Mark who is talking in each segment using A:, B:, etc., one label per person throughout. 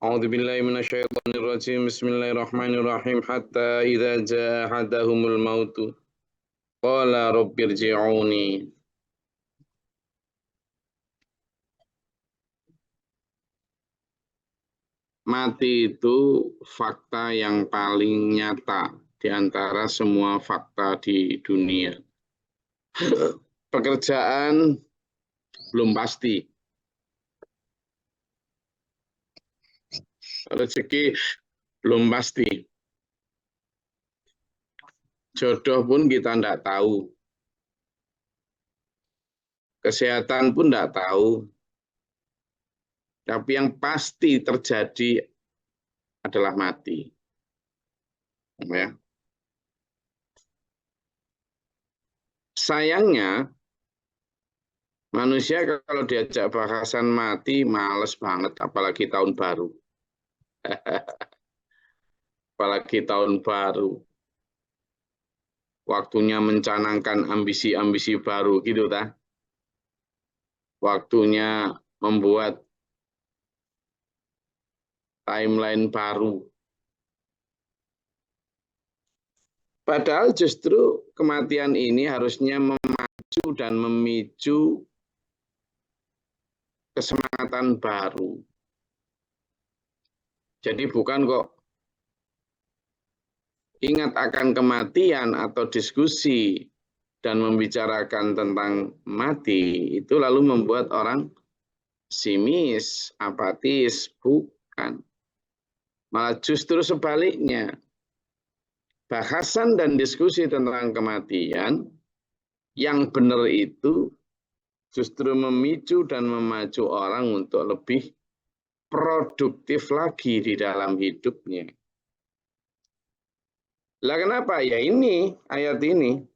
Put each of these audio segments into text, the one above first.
A: أعوذ بالله من الشيطان الرجيم بسم الله الرحمن الرحيم حتى إذا جاء أحدهم الموت قال رب ارجعوني. Mati itu fakta yang paling nyata di antara semua fakta di dunia. Pekerjaan belum pasti, rezeki belum pasti, jodoh pun kita tidak tahu, kesehatan pun tidak tahu, tapi yang pasti terjadi adalah mati. Ya. Sayangnya, manusia kalau diajak bahasan mati, males banget, apalagi tahun baru. Apalagi tahun baru. Waktunya mencanangkan ambisi-ambisi baru, gitu ta. Waktunya membuat timeline baru. Padahal justru kematian ini harusnya memacu dan memicu kesemangatan baru. Jadi bukan kok ingat akan kematian atau diskusi dan membicarakan tentang mati, itu lalu membuat orang pesimis, apatis, bukan. Malah justru sebaliknya, bahasan dan diskusi tentang kematian yang benar itu justru memicu dan memacu orang untuk lebih produktif lagi di dalam hidupnya. Lah kenapa? Ya ini, ayat ini.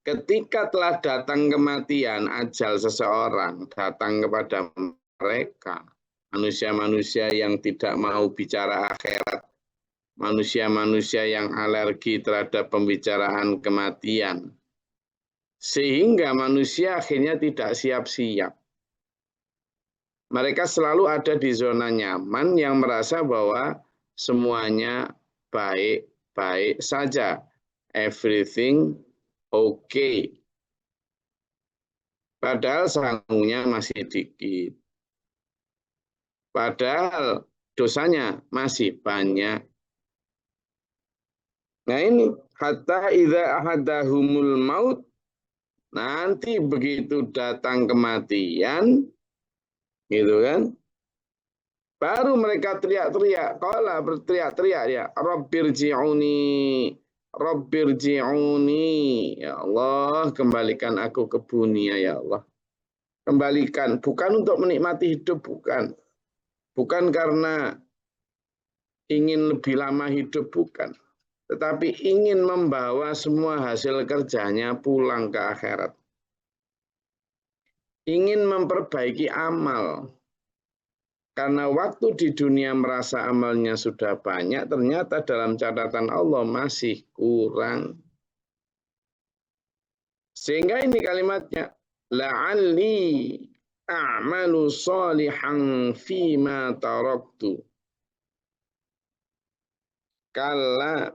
A: Ketika telah datang kematian, ajal seseorang datang kepada mereka, manusia-manusia yang tidak mau bicara akhirat, manusia-manusia yang alergi terhadap pembicaraan kematian, sehingga manusia akhirnya tidak siap-siap. Mereka selalu ada di zona nyaman yang merasa bahwa semuanya baik-baik saja. Everything okay. Padahal sangunya masih dikit. Padahal dosanya masih banyak. Nah ini, hatta idza ahadahumul maut, nanti begitu datang kematian, gitu kan, baru mereka teriak-teriak, qala berteriak-teriak ya, Rabbirji'uni, Rabbirji'uni, ya Allah, kembalikan aku ke dunia ya Allah. Kembalikan, bukan untuk menikmati hidup, bukan. Bukan karena ingin lebih lama hidup, bukan. Tetapi ingin membawa semua hasil kerjanya pulang ke akhirat. Ingin memperbaiki amal. Karena waktu di dunia merasa amalnya sudah banyak, ternyata dalam catatan Allah masih kurang. Sehingga ini kalimatnya, la'alli a'malu shalihan fima taraktu. Kala,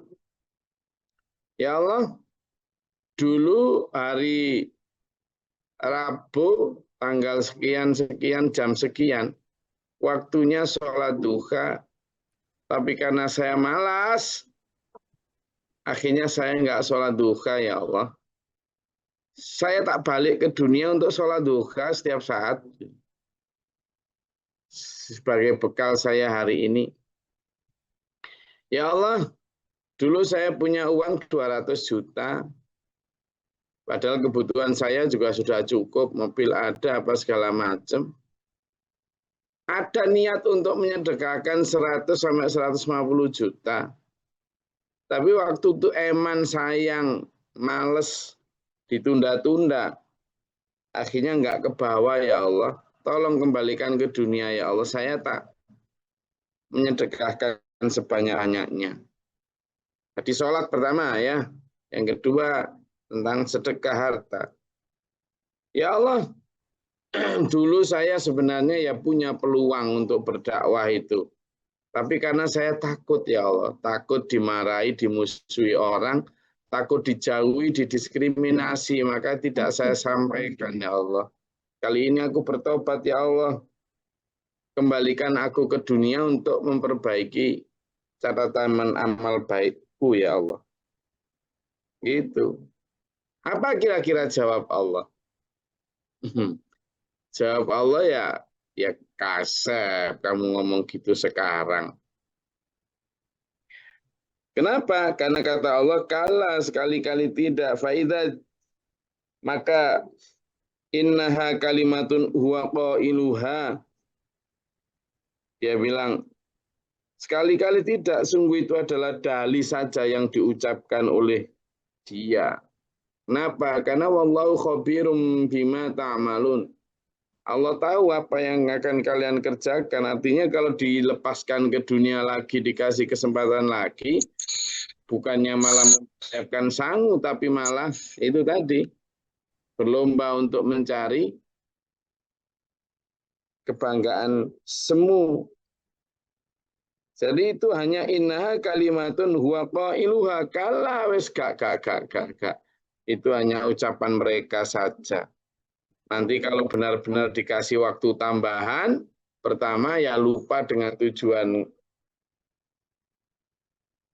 A: ya Allah, dulu hari Rabu tanggal sekian-sekian jam sekian, waktunya sholat duha, tapi karena saya malas, akhirnya saya nggak sholat duha ya Allah. Saya tak balik ke dunia untuk sholat duha setiap saat, sebagai bekal saya hari ini. Ya Allah, dulu saya punya uang 200 juta, padahal kebutuhan saya juga sudah cukup, mobil ada, apa segala macam. Ada niat untuk menyedekahkan 100 sampai 150 juta. Tapi waktu itu eman sayang, males, ditunda-tunda. Akhirnya nggak ke bawah ya Allah. Tolong kembalikan ke dunia ya Allah. Saya tak menyedekahkan sebanyak-banyaknya. Jadi sholat pertama ya. Yang kedua tentang sedekah harta. Ya Allah, dulu saya sebenarnya ya punya peluang untuk berdakwah itu. Tapi karena saya takut ya Allah, takut dimarahi, dimusuhi orang, takut dijauhi, didiskriminasi, maka tidak saya sampaikan ya Allah. Kali ini aku bertobat ya Allah, kembalikan aku ke dunia untuk memperbaiki catatan amal baikku ya Allah. Gitu. Apa kira-kira jawab Allah? Jawab Allah ya, ya kasep kamu ngomong gitu sekarang. Kenapa? Karena kata Allah, kala sekali-kali tidak. Faidah, maka innaha kalimatun huwa qailuha. Dia bilang, sekali-kali tidak, sungguh itu adalah dalih saja yang diucapkan oleh dia. Kenapa? Karena wallahu khabirum bima ta'malun. Allah tahu apa yang akan kalian kerjakan. Artinya kalau dilepaskan ke dunia lagi, dikasih kesempatan lagi, bukannya malah mempersiapkan sangu, tapi malah itu tadi, berlomba untuk mencari kebanggaan semu. Jadi itu hanya innaha kalimatun huwa qailuha, kala wes gak. Itu hanya ucapan mereka saja. Nanti kalau benar-benar dikasih waktu tambahan, pertama ya lupa dengan tujuan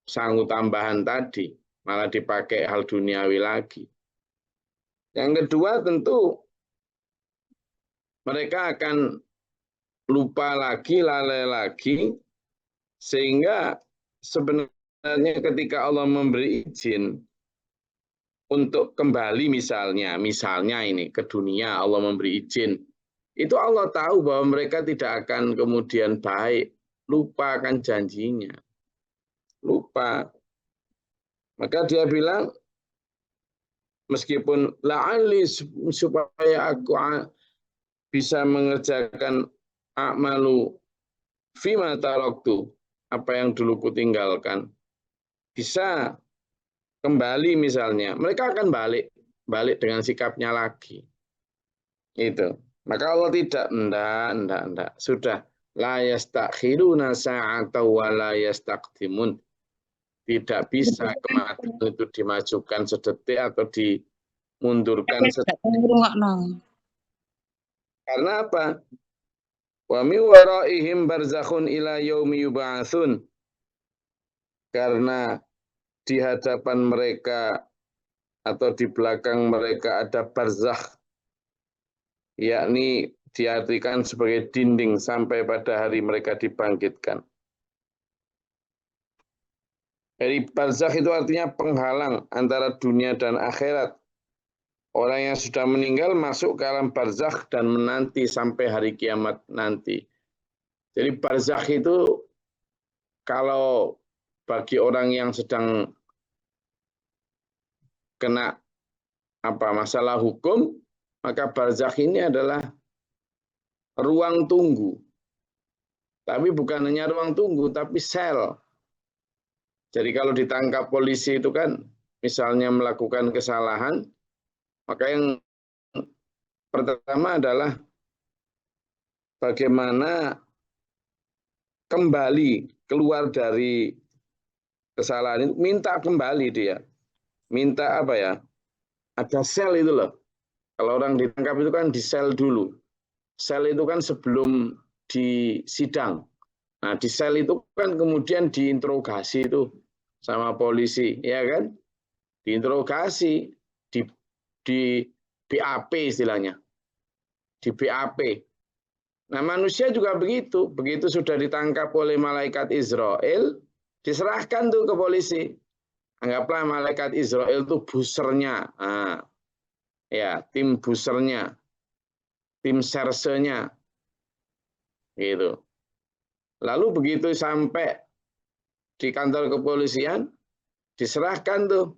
A: sangu tambahan tadi, malah dipakai hal duniawi lagi. Yang kedua tentu mereka akan lupa lagi, lalai lagi, sehingga sebenarnya ketika Allah memberi izin untuk kembali misalnya ini ke dunia, Allah memberi izin, itu Allah tahu bahwa mereka tidak akan kemudian baik, lupa akan janjinya, lupa. Maka dia bilang, meskipun la'ali supaya aku bisa mengerjakan a'malu fima taraktu, apa yang dulu kutinggalkan, bisa kembali misalnya, mereka akan balik dengan sikapnya lagi. Itu. Maka Allah tidak, enggak. Sudah, la yastakhiruna sa'ata wa la yastaqdimun. Tidak bisa kematian itu dimajukan sedetik atau dimundurkan sedetik. Karena apa? Wa min waraihim barzakhun ila yaumi yub'atsun. Karena di hadapan mereka atau di belakang mereka ada barzakh, yakni diartikan sebagai dinding sampai pada hari mereka dibangkitkan. Jadi barzakh itu artinya penghalang antara dunia dan akhirat. Orang yang sudah meninggal masuk ke alam barzakh dan menanti sampai hari kiamat nanti. Jadi barzakh itu kalau bagi orang yang sedang kena masalah hukum, maka barzakh ini adalah ruang tunggu. Tapi bukan hanya ruang tunggu, tapi sel. Jadi kalau ditangkap polisi itu kan, misalnya melakukan kesalahan, maka yang pertama adalah bagaimana kembali keluar dari kesalahan itu, minta kembali dia. Minta apa ya? Ada sel itu loh. Kalau orang ditangkap itu kan di sel dulu. Sel itu kan sebelum disidang. Nah, di sel itu kan kemudian diinterogasi itu sama polisi, ya kan? Diinterogasi, di BAP istilahnya. Di BAP. Nah, manusia juga begitu. Begitu sudah ditangkap oleh malaikat Israel, diserahkan tuh ke polisi. Anggaplah malaikat Israel itu busernya. Nah, ya, tim busernya, tim sersenya. Gitu. Lalu begitu sampai di kantor kepolisian, diserahkan tuh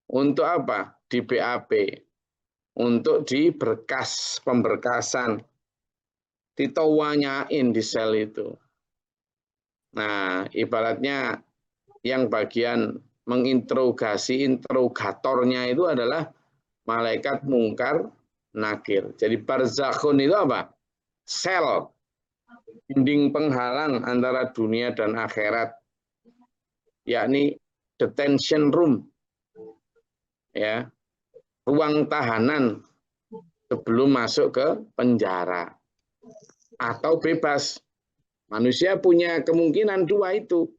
A: untuk apa? Di BAP. Untuk di berkas pemberkasan. Ditawanyain di sel itu. Nah, ibaratnya yang bagian menginterogasi, interogatornya itu adalah malaikat mungkar nakir. Jadi barzakhun itu apa? Sel, dinding penghalang antara dunia dan akhirat, yakni detention room, ya, ruang tahanan sebelum masuk ke penjara atau bebas. Manusia punya kemungkinan dua itu.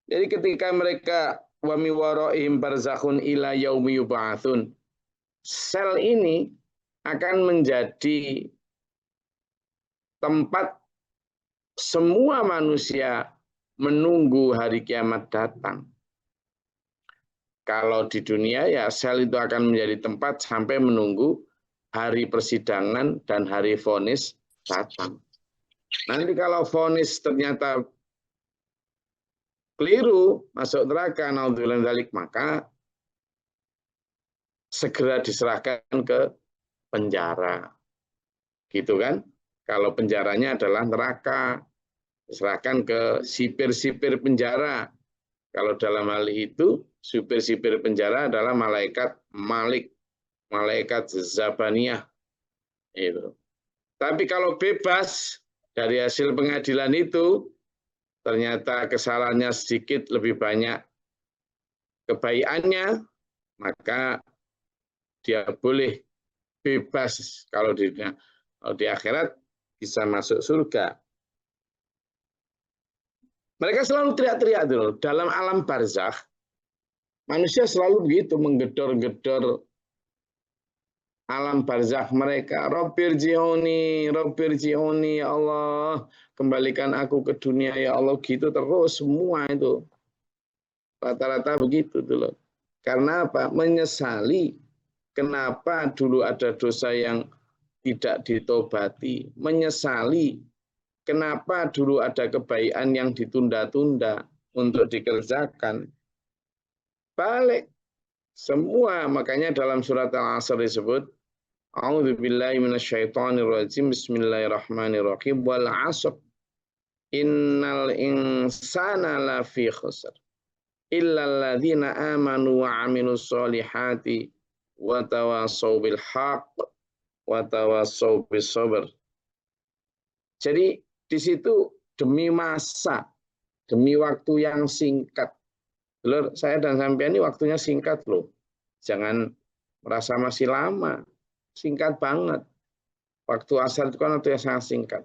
A: Jadi ketika mereka wa mi waraihim barzakhun ila yaumi yub'atsun, sel ini akan menjadi tempat semua manusia menunggu hari kiamat datang. Kalau di dunia ya sel itu akan menjadi tempat sampai menunggu hari persidangan dan hari vonis datang. Nanti kalau vonis ternyata keliru masuk neraka, naudzubillah dzalik, maka segera diserahkan ke penjara. Gitu kan? Kalau penjaranya adalah neraka, diserahkan ke sipir-sipir penjara. Kalau dalam hal itu, sipir-sipir penjara adalah malaikat Malik, malaikat Zabaniyah. Itu. Tapi kalau bebas dari hasil pengadilan itu, ternyata kesalahannya sedikit lebih banyak kebaikannya, maka dia boleh bebas kalau di akhirat bisa masuk surga. Mereka selalu teriak-teriak dulu. Dalam alam barzakh, manusia selalu begitu menggedor-gedor alam barzakh mereka. Rabbirji'uni, Rabbirji'uni, ya Allah, kembalikan aku ke dunia, ya Allah, gitu terus semua itu. Rata-rata begitu dulu. Karena apa? Menyesali kenapa dulu ada dosa yang tidak ditobati. Menyesali kenapa dulu ada kebaikan yang ditunda-tunda untuk dikerjakan. Balik semua, makanya dalam surat Al-Asr disebut A'udzubillahi minasyaitonirrajim, bismillahirrahmanirrahim, wal 'asr innal insana lafi khusr illal ladzina amanu wa 'amilus solihati wa tawassaw bil haqq wa tawassaw bis sabr. Jadi di situ demi masa, demi waktu yang singkat. Lur, saya dan sampean ini waktunya singkat loh. Jangan merasa masih lama. Singkat banget. Waktu asar itu kan waktu yang sangat singkat.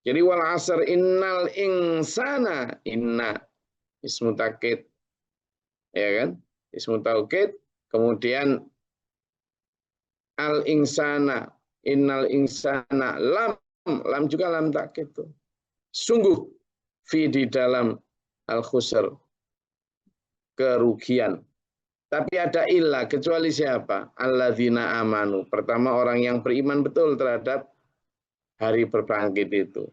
A: Jadi wal asr innal insana, inna ismu taukid, ya kan? Ismu taukid, kemudian al insana, innal insana, lam juga lam taukid tuh. Sungguh fi di dalam al khusr, kerugian. Tapi ada ilah, kecuali siapa? Alladzina amanu. Pertama orang yang beriman betul terhadap hari berbangkit itu.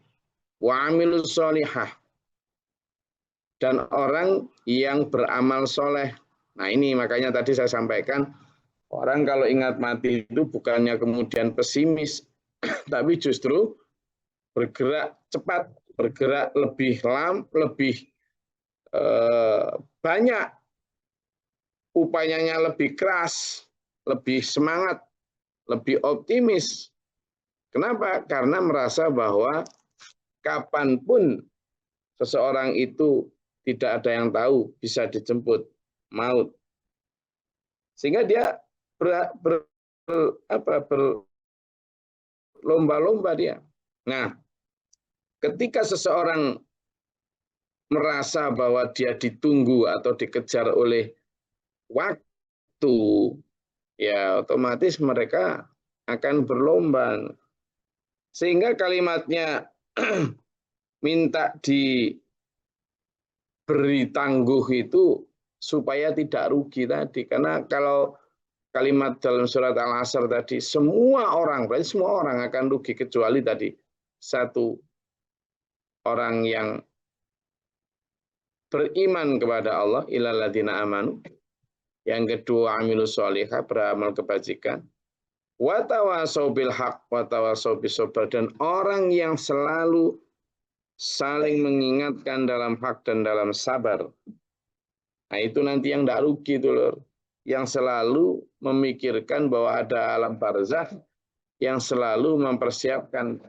A: Wa amilus solihah. Dan orang yang beramal soleh. Nah ini makanya tadi saya sampaikan, orang kalau ingat mati itu bukannya kemudian pesimis, tapi justru bergerak cepat, bergerak lebih banyak, upayanya lebih keras, lebih semangat, lebih optimis. Kenapa? Karena merasa bahwa kapanpun seseorang itu tidak ada yang tahu, bisa dijemput maut. Sehingga dia berlomba-lomba dia. Nah, ketika seseorang merasa bahwa dia ditunggu atau dikejar oleh waktu, ya otomatis mereka akan berlomba. Sehingga kalimatnya minta diberi tangguh itu supaya tidak rugi tadi. Karena kalau kalimat dalam surat Al-Asr tadi, semua orang, berarti semua orang akan rugi kecuali tadi satu orang yang beriman kepada Allah, illal ladzina amanu. Yang kedua, amilus sholihah, beramal kebajikan. Wa tawassaw bil haqq wa tawassaw bis sabr, dan orang yang selalu saling mengingatkan dalam hak dan dalam sabar. Nah itu nanti yang tidak rugi itu, lor. yang selalu memikirkan bahwa ada alam barzakh, yang selalu mempersiapkan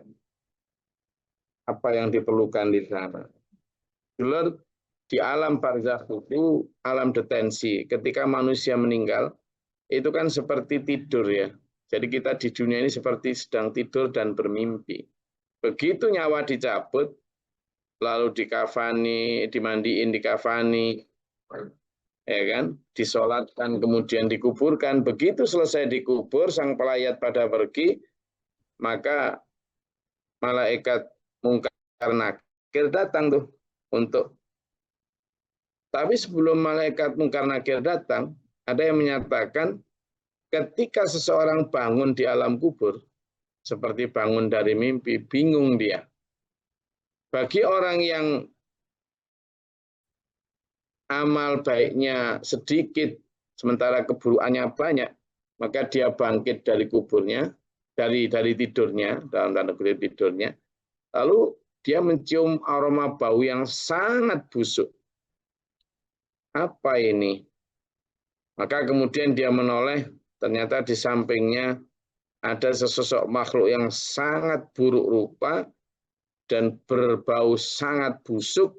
A: apa yang diperlukan di sana. Dulur, di alam barzakh itu alam detensi. Ketika manusia meninggal, itu kan seperti tidur ya. Jadi kita di dunia ini seperti sedang tidur dan bermimpi. Begitu nyawa dicabut, lalu dikafani, dimandiin, dikafani, ya kan, disolatkan, kemudian dikuburkan. Begitu selesai dikubur, sang pelayat pada pergi, maka malaikat mungkar nakir datang tuh untuk. Tapi sebelum malaikat mungkar nakir datang, ada yang menyatakan ketika seseorang bangun di alam kubur, seperti bangun dari mimpi, bingung dia. Bagi orang yang amal baiknya sedikit, sementara keburukannya banyak, maka dia bangkit dari kuburnya, dari tidurnya, dalam tanda kutip tidurnya, lalu dia mencium aroma bau yang sangat busuk. Apa ini? Maka kemudian dia menoleh, ternyata di sampingnya ada sesosok makhluk yang sangat buruk rupa dan berbau sangat busuk,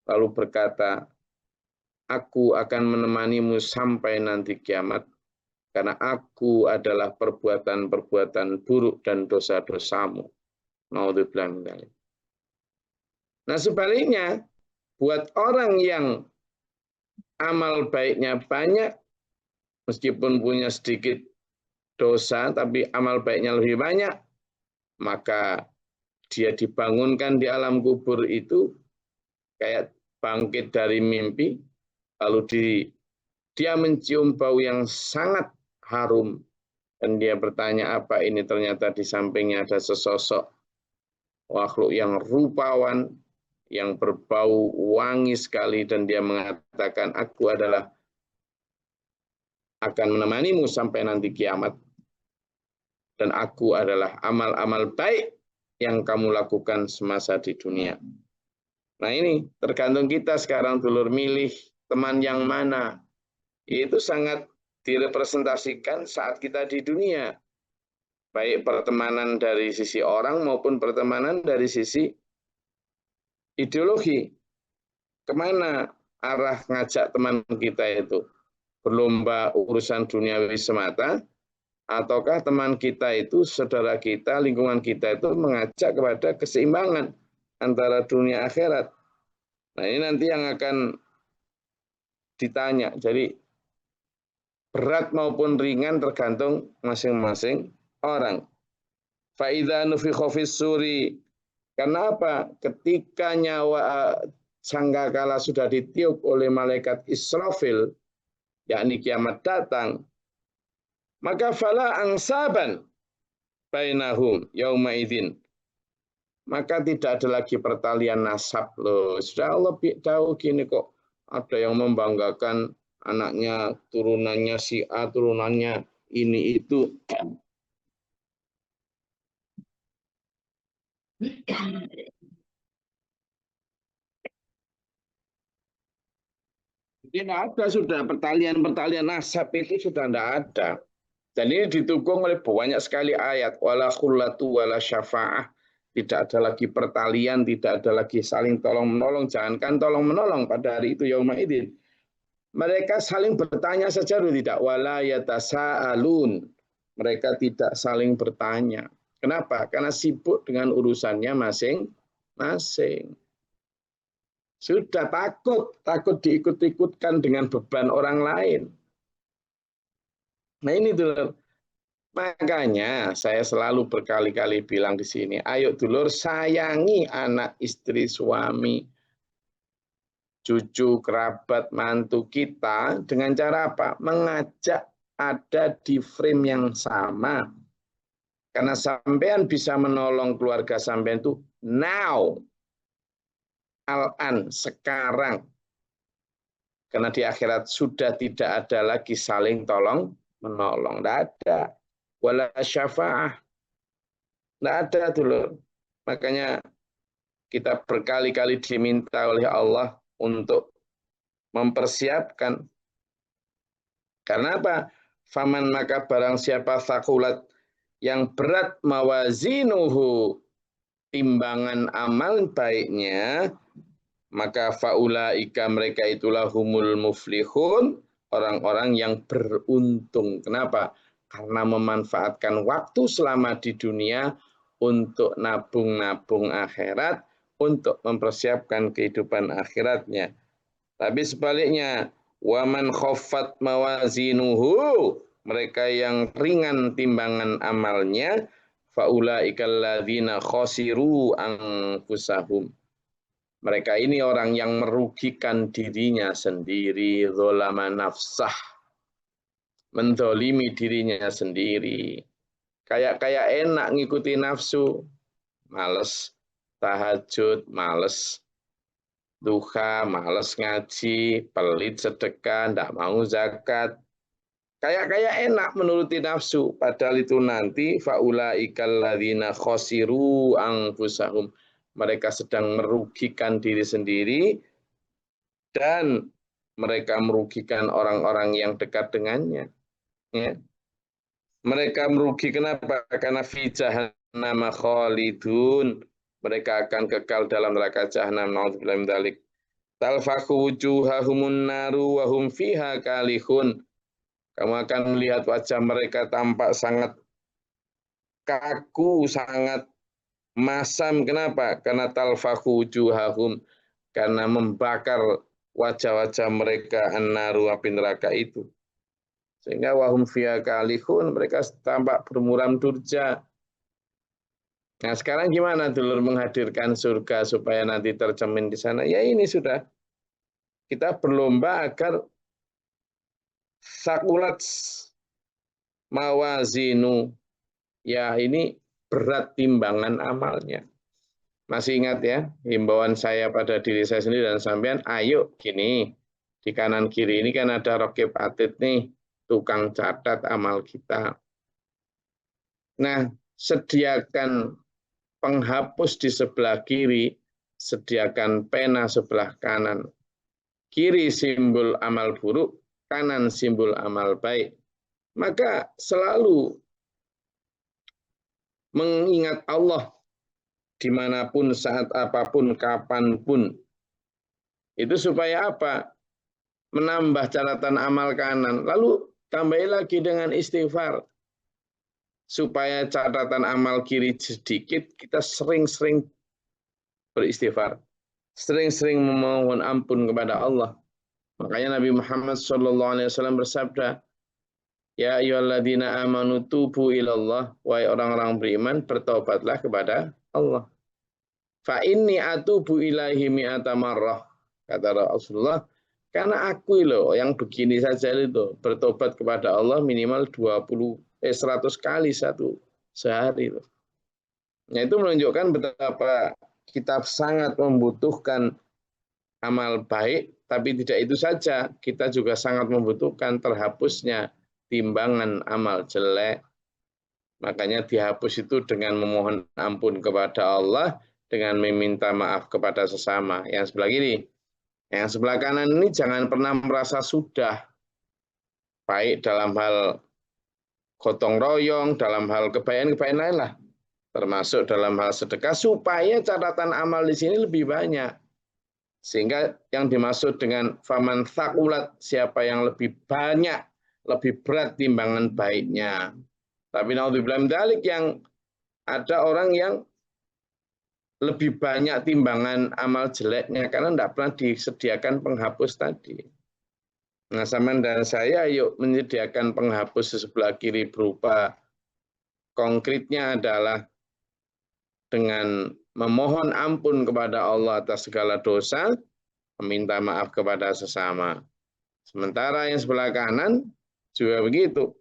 A: lalu berkata, aku akan menemanimu sampai nanti kiamat, karena aku adalah perbuatan-perbuatan buruk dan dosa-dosamu. Naudzubillah min dzalik. Nah sebaliknya, buat orang yang amal baiknya banyak, meskipun punya sedikit dosa, tapi amal baiknya lebih banyak, maka dia dibangunkan di alam kubur itu kayak bangkit dari mimpi, lalu dia mencium bau yang sangat harum, dan dia bertanya apa ini, ternyata di sampingnya ada sesosok makhluk yang rupawan, yang berbau wangi sekali, dan dia mengatakan, aku adalah akan menemanimu sampai nanti kiamat, dan aku adalah amal-amal baik yang kamu lakukan semasa di dunia. Nah ini tergantung kita sekarang, dulur, milih teman yang mana. Itu sangat direpresentasikan saat kita di dunia. Baik pertemanan dari sisi orang maupun pertemanan dari sisi ideologi. Kemana arah ngajak teman kita itu? Berlomba urusan duniawi semata, ataukah teman kita itu, saudara kita, lingkungan kita itu mengajak kepada keseimbangan antara dunia akhirat. Nah ini nanti yang akan ditanya. Jadi berat maupun ringan tergantung masing-masing orang. Fa'idha nufikha fis-suri. Kenapa? Ketika nyawa sangkakala sudah ditiup oleh malaikat Israfil, yakni kiamat datang, maka fala angsaban bainahum yauma idzin. Maka tidak ada lagi pertalian nasab loh. Sudah Allah tahu gini kok, ada yang membanggakan anaknya, turunannya si A, turunannya ini itu. Tidak ada, sudah pertalian nasab itu sudah tidak ada. Dan ini didukung oleh banyak sekali ayat. Wala khullatu wala syafa'ah. Tidak ada lagi pertalian, tidak ada lagi saling tolong-menolong. Jangankan tolong-menolong pada hari itu, yauma idzin. Mereka saling bertanya saja, tidak. Wala yatasa'alun. Mereka tidak saling bertanya. Kenapa? Karena sibuk dengan urusannya masing-masing. Sudah takut diikut-ikutkan dengan beban orang lain. Nah ini dulur. Makanya saya selalu berkali-kali bilang di sini, ayo dulur sayangi anak, istri, suami, cucu, kerabat, mantu kita dengan cara apa? Mengajak ada di frame yang sama. Karena sampean bisa menolong keluarga sampean itu now, al-an, sekarang. Karena di akhirat sudah tidak ada lagi saling tolong menolong, tidak ada. Wala syafa'ah, tidak ada dulur. Makanya kita berkali-kali diminta oleh Allah untuk mempersiapkan Karena apa? Faman maka barang siapa sakulat yang berat mawazinuhu timbangan amal baiknya, maka faulaika mereka itulah humul muflihun, orang-orang yang beruntung. Kenapa? Karena memanfaatkan waktu selama di dunia untuk nabung-nabung akhirat, untuk mempersiapkan kehidupan akhiratnya. Tapi sebaliknya, waman khaffat mawazinuhu, mereka yang ringan timbangan amalnya, faulaikal ladzina khasiru anfusahum. Mereka ini orang yang merugikan dirinya sendiri, zolama nafsah, mendolimi dirinya sendiri. Kayak enak ngikuti nafsu, males tahajud, males duha, males ngaji, pelit sedekah, tidak mau zakat. Kayak enak menuruti nafsu, padahal itu nanti faulaikal ladzina khosiru anfusahum. Mereka sedang merugikan diri sendiri dan mereka merugikan orang-orang yang dekat dengannya. Ya. Mereka merugi kenapa? Karena fi jahannam khalidun. Mereka akan kekal dalam neraka jahanam. Nauzubillah min dzalik. Talfahu wujuhahumun naru wa hum fiha kalihun. Kamu akan melihat wajah mereka tampak sangat kaku, sangat masam. Kenapa? Karena talfahu wujuhahum. Karena membakar wajah-wajah mereka an-naru api neraka itu. Sehingga wahum fiha kalihun, mereka tampak bermuram durja. Nah sekarang gimana dulur menghadirkan surga supaya nanti tercermin di sana? Ya ini sudah. Kita berlomba agar sakulat mawazinu. Ya ini berat timbangan amalnya. Masih ingat ya, himbauan saya pada diri saya sendiri dan sampean, ayo gini, di kanan kiri ini kan ada rokib atid nih, tukang catat amal kita. Nah, sediakan penghapus di sebelah kiri, sediakan pena sebelah kanan. Kiri simbol amal buruk, kanan simbol amal baik. Maka selalu mengingat Allah dimanapun, saat apapun, kapanpun. Itu supaya apa? Menambah catatan amal kanan. Lalu tambahi lagi dengan istighfar. Supaya catatan amal kiri sedikit, kita sering-sering beristighfar. Sering-sering memohon ampun kepada Allah. Makanya Nabi Muhammad SAW bersabda, ya ayyuhalladzina amanu tubu ilallah, wahai orang-orang beriman, bertobatlah kepada Allah. Fa inni atubu ilaihi mi'ata marrah, kata Rasulullah, karena aku loh yang begini saja itu bertobat kepada Allah minimal 100 kali sehari itu. Nah, itu menunjukkan betapa kita sangat membutuhkan amal baik, tapi tidak itu saja, kita juga sangat membutuhkan terhapusnya timbangan amal jelek. Makanya dihapus itu dengan memohon ampun kepada Allah, dengan meminta maaf kepada sesama. Yang sebelah kiri, yang sebelah kanan ini jangan pernah merasa sudah, baik dalam hal gotong royong, dalam hal kebaikan-kebaikan lain lah, termasuk dalam hal sedekah, supaya catatan amal di sini lebih banyak. Sehingga yang dimaksud dengan faman thaqulat, siapa yang lebih banyak, lebih berat timbangan baiknya. Tapi naudzubillah min dzalik, yang ada orang yang lebih banyak timbangan amal jeleknya karena tidak pernah disediakan penghapus tadi. Nah, Saman dan saya yuk menyediakan penghapus di sebelah kiri berupa konkretnya adalah dengan memohon ampun kepada Allah atas segala dosa, meminta maaf kepada sesama. Sementara yang sebelah kanan juga begitu,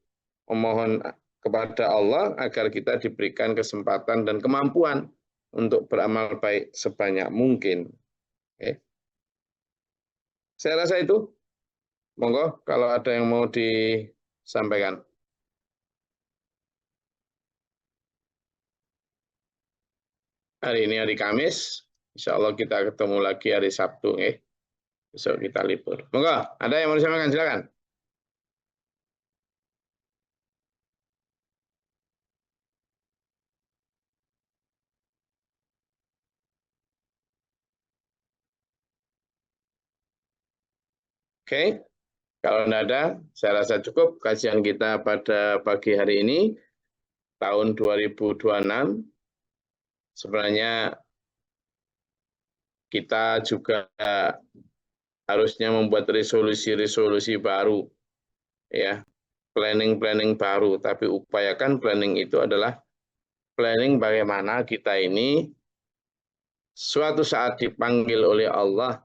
A: memohon kepada Allah agar kita diberikan kesempatan dan kemampuan untuk beramal baik sebanyak mungkin. Oke. Saya rasa itu. Monggo kalau ada yang mau disampaikan. Hari ini hari Kamis, insya Allah kita ketemu lagi hari Sabtu. Besok kita libur. Monggo, ada yang mau disampaikan, silakan. Oke, kalau tidak ada, saya rasa cukup kajian kita pada pagi hari ini, tahun 2026. Sebenarnya kita juga harusnya membuat resolusi-resolusi baru, ya, planning-planning baru. Tapi upayakan planning itu adalah planning bagaimana kita ini suatu saat dipanggil oleh Allah,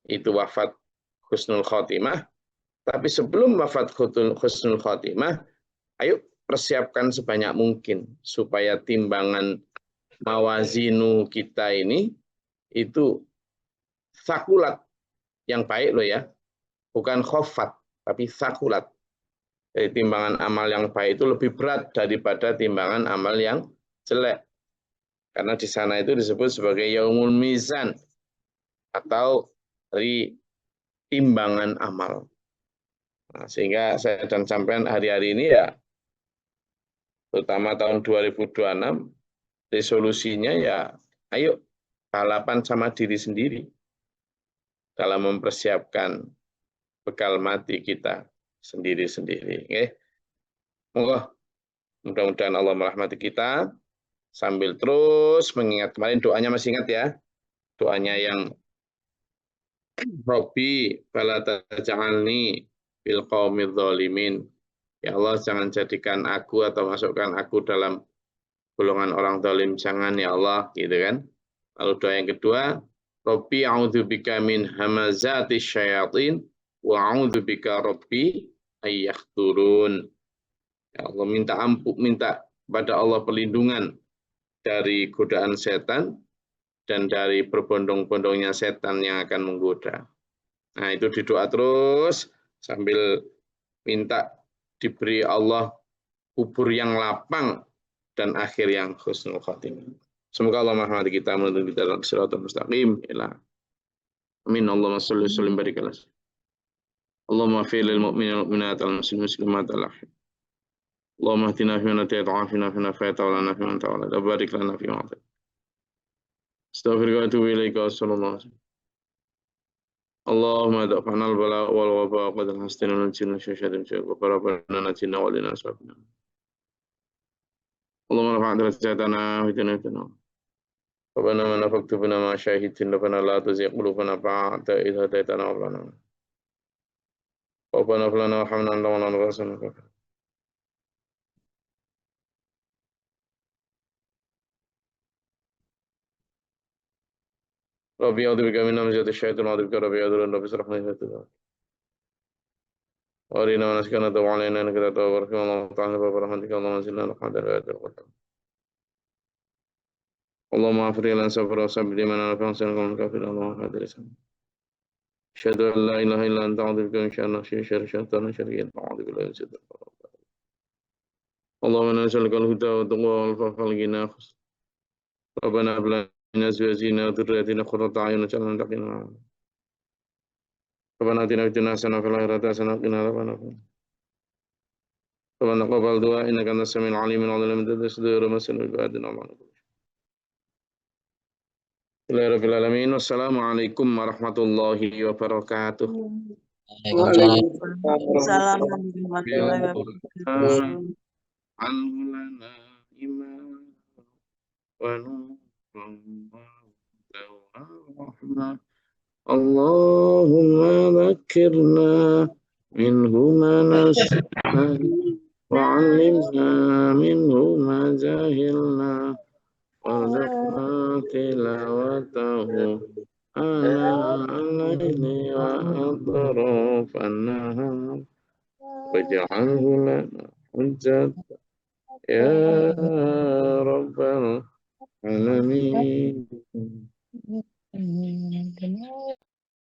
A: itu wafat husnul khotimah. Tapi sebelum wafat husnul khotimah, ayo persiapkan sebanyak mungkin supaya timbangan mawazinu kita ini itu sakulat yang baik loh ya, bukan khofat, tapi sakulat. Jadi timbangan amal yang baik itu lebih berat daripada timbangan amal yang jelek. Karena di sana itu disebut sebagai yaumul mizan atau hari timbangan amal. Nah, sehingga saya dan sampean hari-hari ini ya, terutama tahun 2026, resolusinya ya, ayo balapan sama diri sendiri dalam mempersiapkan bekal mati kita sendiri-sendiri. Okay? Mudah-mudahan Allah merahmati kita sambil terus mengingat. Kemarin doanya masih ingat ya, doanya yang Robbi fala taj'alni bil qaumidz zalimin. Ya Allah, jangan jadikan aku atau masukkan aku dalam golongan orang zalim, jangan ya Allah, gitu kan. Lalu doa yang kedua, Robbi a'udzubika min hamazati syayatin wa a'udzubika Robbi ayyahturun. Ya Allah, minta ampun, minta pada Allah perlindungan dari godaan setan dan dari berbondong-bondongnya setan yang akan menggoda. Nah, itu didoa terus sambil minta diberi Allah kubur yang lapang dan akhir yang husnul khatimah. Semoga Allah merahmati kita, menuntun kita dalam siratal mustaqim. Amin. Allahumma sholli wa sallim barik ala Allahumma fi lil mu'minin wal mu'minat al muslimin muslimat al ahya. Allahumma hdina fi man hadayt wa afina fi man afayt wa lana fi man tawallayt. Barik lana fi ma atait. Astaghfiruka wa atubu ilaika. Sallallahu alaihi wasallam. اللهم دفعنا البلاء والوباء وقد الحسن ونجينا شهادة شهادة وقربنا نجينا ولنا سبحانه. اللهم رفع درجاتنا وهدنا ربنا من نفقت بنا ما شاهدت ربنا لا تزغ قلوبنا بعد إذ هديتنا وهب لنا ربنا هب لنا وارحمنا أنت مولانا فانصرنا. ربي أعوذ بك من همزات الشياطين وأعوذ بك ربي يحضرون ربي اشرح لي صدري وأرنا مناسكنا وتب علينا إنك أنت التواب الرحيم اللهم تعالى باب رحمتك اللهم انزلنا رحمة القرآن اللهم اغفر لنا سفر وسبب لمن نفعنا من كافر اللهم هذا لسان أشهد أن لا إله إلا أنت أعوذ بك من شر نفسي شر شيطان شرير أعوذ بالله من شر اللهم إنا نسألك الهدى والتقوى والعفاف والغنى ربنا هب لنا من أزواجنا وذرياتنا قرة أعين واجعلنا للمتقين إماما ربنا آتنا في الدنيا حسنة وفي الآخرة حسنة وقنا عذاب النار ربنا تقبل دعاء إنك أنت السميع العليم العليم من الصدور ومسن بالبادنا ومعنا Bismillahirrahmanirrahim. Wassalamualaikum warahmatullahi wabarakatuh.
B: Waalaikumsalam warahmatullahi wabarakatuh.
A: Allahumma dzakirna minhu ma nasina wa'allimna minhu ma jahilna warzuqna tilawatahu ana alayni wa atrafan nahar waj'alhu lana hujjat ya rabbal alamin.